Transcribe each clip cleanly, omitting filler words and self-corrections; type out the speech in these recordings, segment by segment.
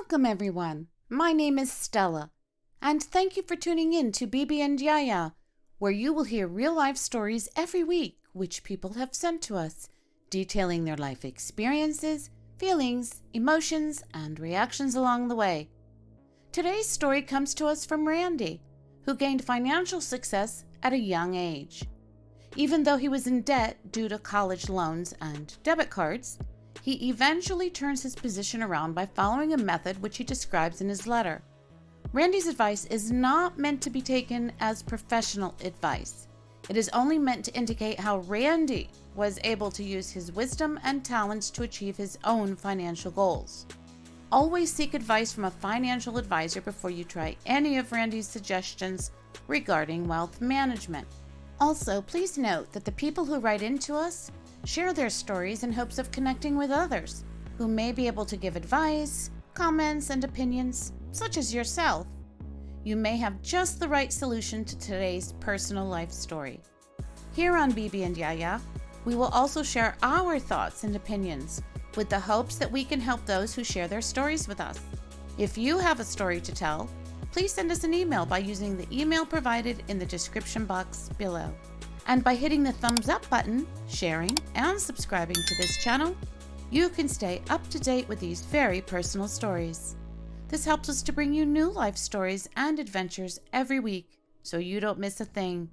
Welcome everyone. My name is Stella, and thank you for tuning in to Bibi and Yaya, where you will hear real-life stories every week which people have sent to us, detailing their life experiences, feelings, emotions, and reactions along the way. Today's story comes to us from Randy, who gained financial success at a young age. Even though he was in debt due to college loans and debit cards, he eventually turns his position around by following a method which he describes in his letter. Randy's advice is not meant to be taken as professional advice. It is only meant to indicate how Randy was able to use his wisdom and talents to achieve his own financial goals. Always seek advice from a financial advisor before you try any of Randy's suggestions regarding wealth management. Also, please note that the people who write into us share their stories in hopes of connecting with others who may be able to give advice, comments, and opinions, such as yourself. You may have just the right solution to today's personal life story. Here on Bibi and Yaya, we will also share our thoughts and opinions with the hopes that we can help those who share their stories with us. If you have a story to tell, please send us an email by using the email provided in the description box below. And by hitting the thumbs up button, sharing, and subscribing to this channel, you can stay up to date with these very personal stories. This helps us to bring you new life stories and adventures every week, so you don't miss a thing.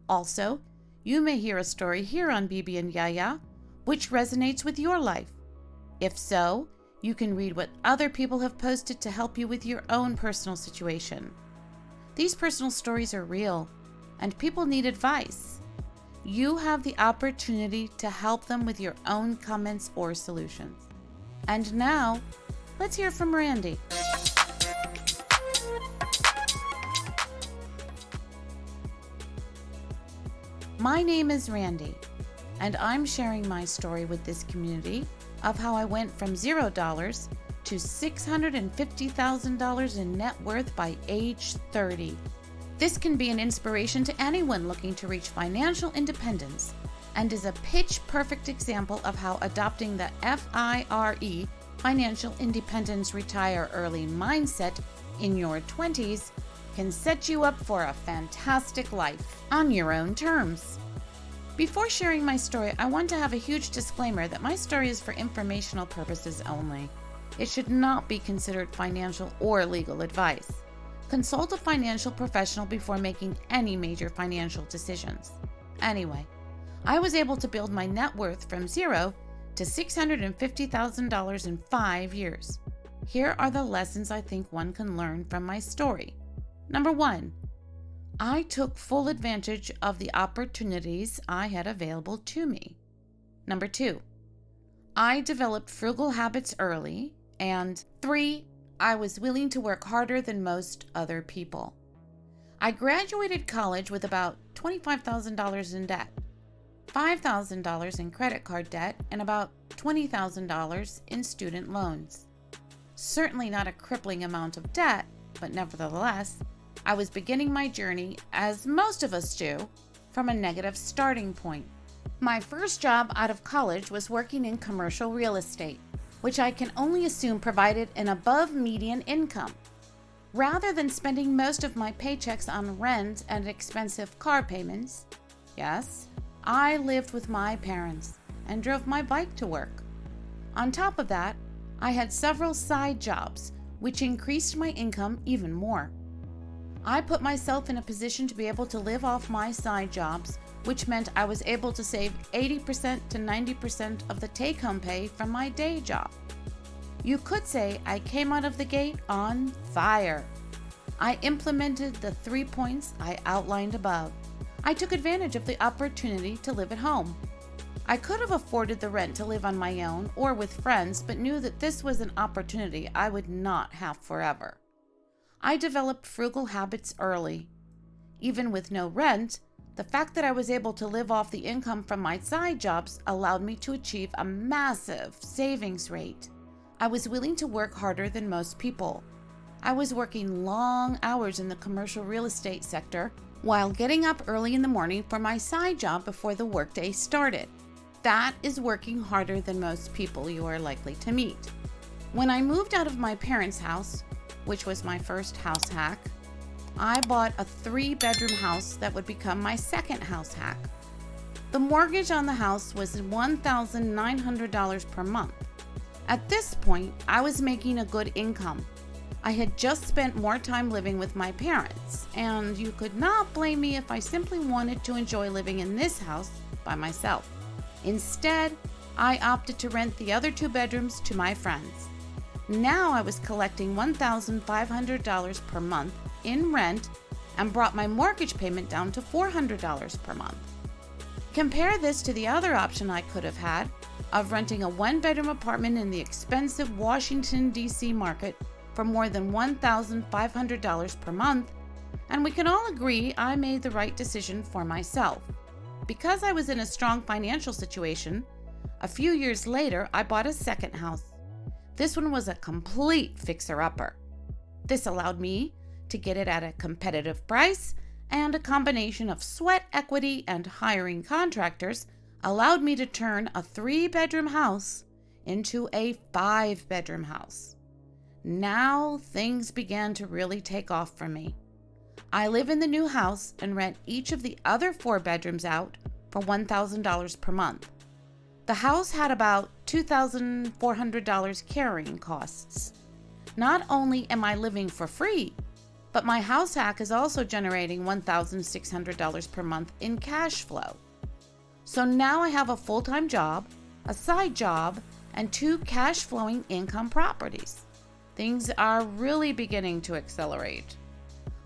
Also, you may hear a story here on Bibi and Yaya, which resonates with your life. If so, you can read what other people have posted to help you with your own personal situation. These personal stories are real, and people need advice. You have the opportunity to help them with your own comments or solutions. And now, let's hear from Randy. My name is Randy, and I'm sharing my story with this community of how I went from $0 to $650,000 in net worth by age 30. This can be an inspiration to anyone looking to reach financial independence and is a pitch-perfect example of how adopting the FIRE, Financial Independence Retire Early mindset in your 20s can set you up for a fantastic life on your own terms. Before sharing my story, I want to have a huge disclaimer that my story is for informational purposes only. It should not be considered financial or legal advice. Consult a financial professional before making any major financial decisions. Anyway, I was able to build my net worth from $0 to $650,000 in 5 years. Here are the lessons I think one can learn from my story. Number 1, I took full advantage of the opportunities I had available to me. Number 2, I developed frugal habits early. And 3, I was willing to work harder than most other people. I graduated college with about $25,000 in debt, $5,000 in credit card debt, and about $20,000 in student loans. Certainly not a crippling amount of debt, but nevertheless, I was beginning my journey, as most of us do, from a negative starting point. My first job out of college was working in commercial real estate, which I can only assume provided an above-median income. Rather than spending most of my paychecks on rent and expensive car payments, yes, I lived with my parents and drove my bike to work. On top of that, I had several side jobs, which increased my income even more. I put myself in a position to be able to live off my side jobs, which meant I was able to save 80% to 90% of the take-home pay from my day job. You could say I came out of the gate on fire. I implemented the 3 points I outlined above. I took advantage of the opportunity to live at home. I could have afforded the rent to live on my own or with friends, but knew that this was an opportunity I would not have forever. I developed frugal habits early. Even with no rent, the fact that I was able to live off the income from my side jobs allowed me to achieve a massive savings rate. I was willing to work harder than most people. I was working long hours in the commercial real estate sector while getting up early in the morning for my side job before the workday started. That is working harder than most people you are likely to meet. When I moved out of my parents' house, which was my first house hack, I bought a 3-bedroom house that would become my second house hack. The mortgage on the house was $1,900 per month. At this point, I was making a good income. I had just spent more time living with my parents, and you could not blame me if I simply wanted to enjoy living in this house by myself. Instead, I opted to rent the other 2 bedrooms to my friends. Now I was collecting $1,500 per month in rent and brought my mortgage payment down to $400 per month. Compare this to the other option I could have had of renting a 1-bedroom apartment in the expensive Washington, D.C. market for more than $1,500 per month, and we can all agree I made the right decision for myself. Because I was in a strong financial situation, a few years later I bought a second house. This one was a complete fixer-upper. This allowed me to get it at a competitive price, and a combination of sweat equity and hiring contractors allowed me to turn a 3-bedroom house into a 5-bedroom house. Now things began to really take off for me. I live in the new house and rent each of the other 4 bedrooms out for $1,000 per month. The house had about $2,400 carrying costs. Not only am I living for free, but my house hack is also generating $1,600 per month in cash flow. So now I have a full-time job, a side job, and 2 cash-flowing income properties. Things are really beginning to accelerate.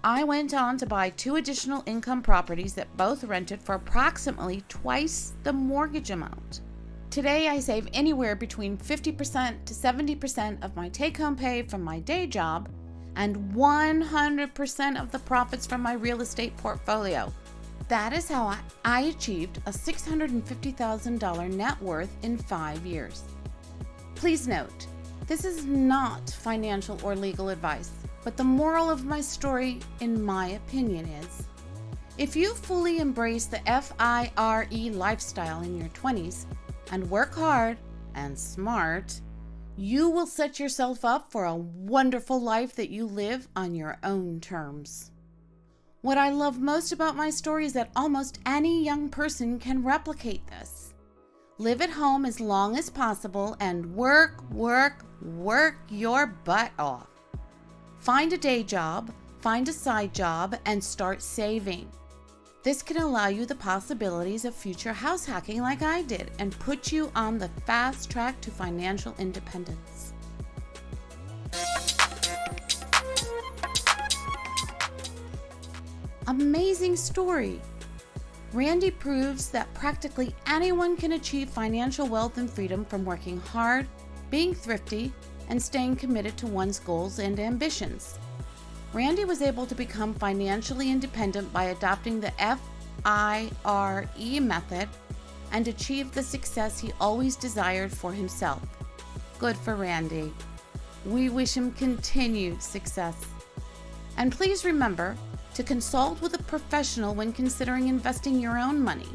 I went on to buy 2 additional income properties that both rented for approximately twice the mortgage amount. Today, I save anywhere between 50% to 70% of my take-home pay from my day job and 100% of the profits from my real estate portfolio. That is how I achieved a $650,000 net worth in 5 years. Please note, this is not financial or legal advice, but the moral of my story, in my opinion, is if you fully embrace the FIRE lifestyle in your 20s and work hard and smart, you will set yourself up for a wonderful life that you live on your own terms. What I love most about my story is that almost any young person can replicate this. Live at home as long as possible and work your butt off. Find a day job, find a side job, and start saving. This can allow you the possibilities of future house hacking like I did and put you on the fast track to financial independence. Amazing story. Randy proves that practically anyone can achieve financial wealth and freedom from working hard, being thrifty, and staying committed to one's goals and ambitions. Randy was able to become financially independent by adopting the FIRE method and achieve the success he always desired for himself. Good for Randy. We wish him continued success. And please remember to consult with a professional when considering investing your own money.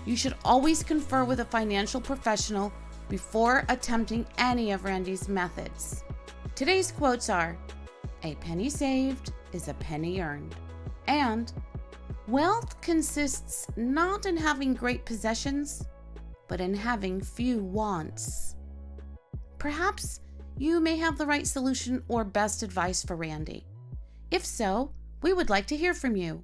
You should always confer with a financial professional before attempting any of Randy's methods. Today's quotes are, "A penny saved is a penny earned," and "Wealth consists not in having great possessions, but in having few wants." Perhaps you may have the right solution or best advice for Randy. If so, we would like to hear from you.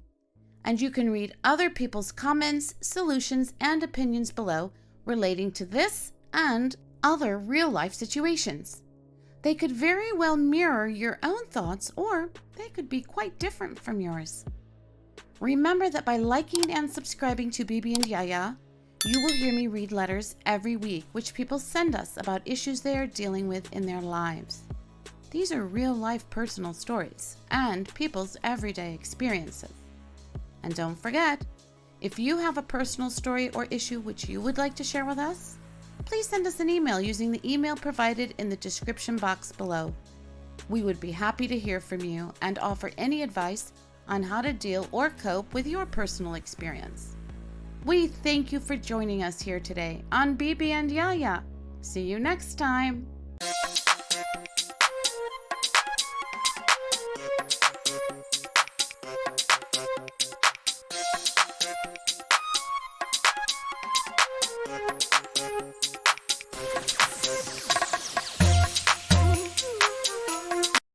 And you can read other people's comments, solutions, and opinions below relating to this and other real-life situations. They could very well mirror your own thoughts, or they could be quite different from yours. Remember that by liking and subscribing to Bibi and Yaya, you will hear me read letters every week which people send us about issues they are dealing with in their lives. These are real-life personal stories and people's everyday experiences. And don't forget, if you have a personal story or issue which you would like to share with us, please send us an email using the email provided in the description box below. We would be happy to hear from you and offer any advice on how to deal or cope with your personal experience. We thank you for joining us here today on Bibi and Yaya. See you next time.